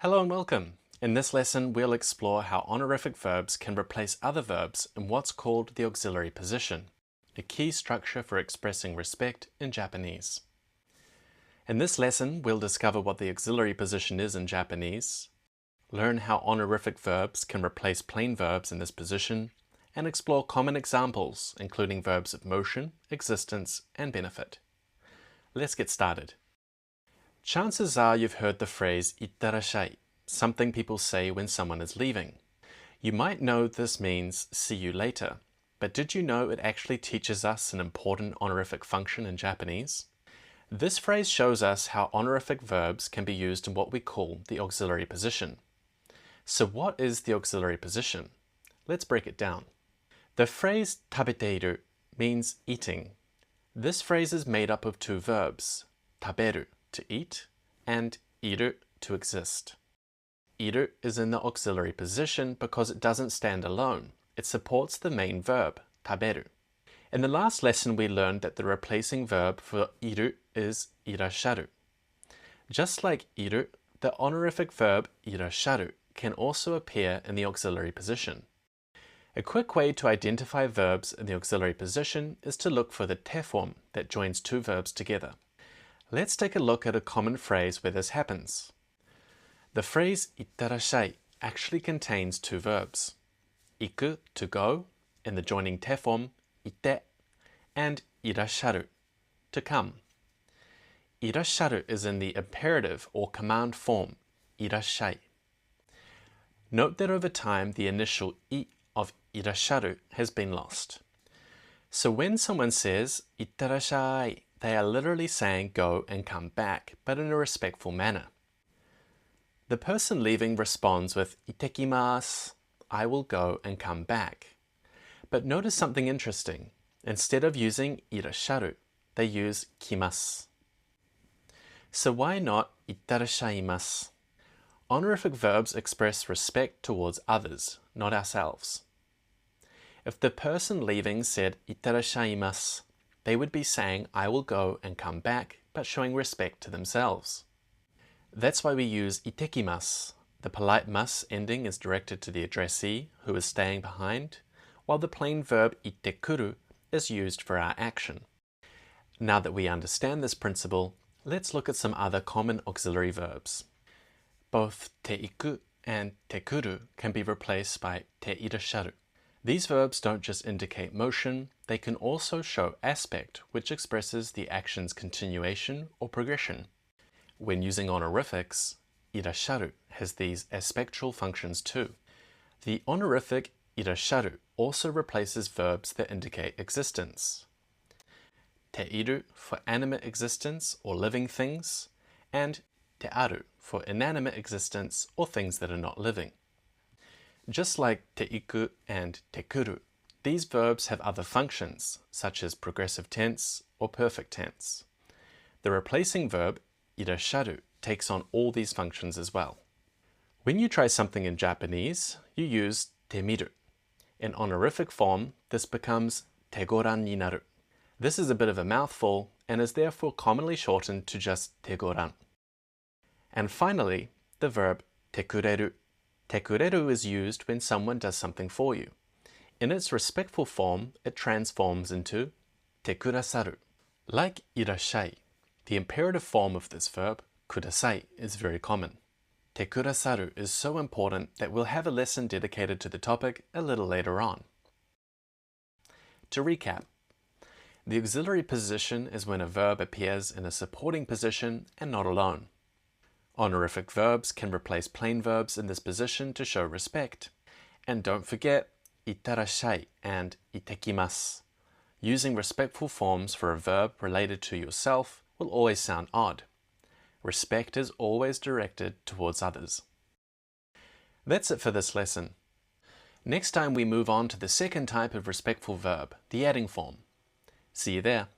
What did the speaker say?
Hello and welcome. In this lesson, we'll explore how honorific verbs can replace other verbs in what's called the auxiliary position, a key structure for expressing respect in Japanese. In this lesson, we'll discover what the auxiliary position is in Japanese, learn how honorific verbs can replace plain verbs in this position, and explore common examples, including verbs of motion, existence, and benefit. Let's get started. Chances are you've heard the phrase ittarashai, something people say when someone is leaving. You might know this means see you later, but did you know it actually teaches us an important honorific function in Japanese? This phrase shows us how honorific verbs can be used in what we call the auxiliary position. So what is the auxiliary position? Let's break it down. The phrase tabeteiru means eating. This phrase is made up of two verbs, taberu, to eat, and iru, to exist. Iru is in the auxiliary position because it doesn't stand alone. It supports the main verb, taberu. In the last lesson, we learned that the replacing verb for iru is irasharu. Just like iru, the honorific verb irasharu can also appear in the auxiliary position. A quick way to identify verbs in the auxiliary position is to look for the te form that joins two verbs together. Let's take a look at a common phrase where this happens. The phrase ittarashai actually contains two verbs, iku, to go, in the joining te form, ite, and irasharu, to come. Irasharu is in the imperative or command form, irashai. Note that over time the initial I of irasharu has been lost. So when someone says ittarashai, they are literally saying go and come back, but in a respectful manner. The person leaving responds with itekimasu, I will go and come back. But notice something interesting. Instead of using irasharu, they use kimasu. So why not ittarashaimasu? Honorific verbs express respect towards others, not ourselves. If the person leaving said ittarashaimasu, they would be saying, I will go and come back, but showing respect to themselves. That's why we use itekimasu. The polite mas ending is directed to the addressee who is staying behind, while the plain verb itekuru is used for our action. Now that we understand this principle, let's look at some other common auxiliary verbs. Both te iku and te kuru can be replaced by te irasharu. These verbs don't just indicate motion, they can also show aspect, which expresses the action's continuation or progression. When using honorifics, irasharu has these aspectual functions too. The honorific irasharu also replaces verbs that indicate existence. Te iru for animate existence or living things, and te aru for inanimate existence or things that are not living. Just like te iku and te kuru, these verbs have other functions, such as progressive tense or perfect tense. The replacing verb, irasharu, takes on all these functions as well. When you try something in Japanese, you use te miru. In honorific form, this becomes te goran ni naru. This is a bit of a mouthful and is therefore commonly shortened to just te goran. And finally, the verb te kureru. Te kureru is used when someone does something for you. In its respectful form, it transforms into te kurasaru. Like irashai, the imperative form of this verb, kudasai, is very common. Te kurasaru is so important that we'll have a lesson dedicated to the topic a little later on. To recap, the auxiliary position is when a verb appears in a supporting position and not alone. Honorific verbs can replace plain verbs in this position to show respect. And don't forget ittarashai and itekimasu. Using respectful forms for a verb related to yourself will always sound odd. Respect is always directed towards others. That's it for this lesson. Next time we move on to the second type of respectful verb, the adding form. See you there.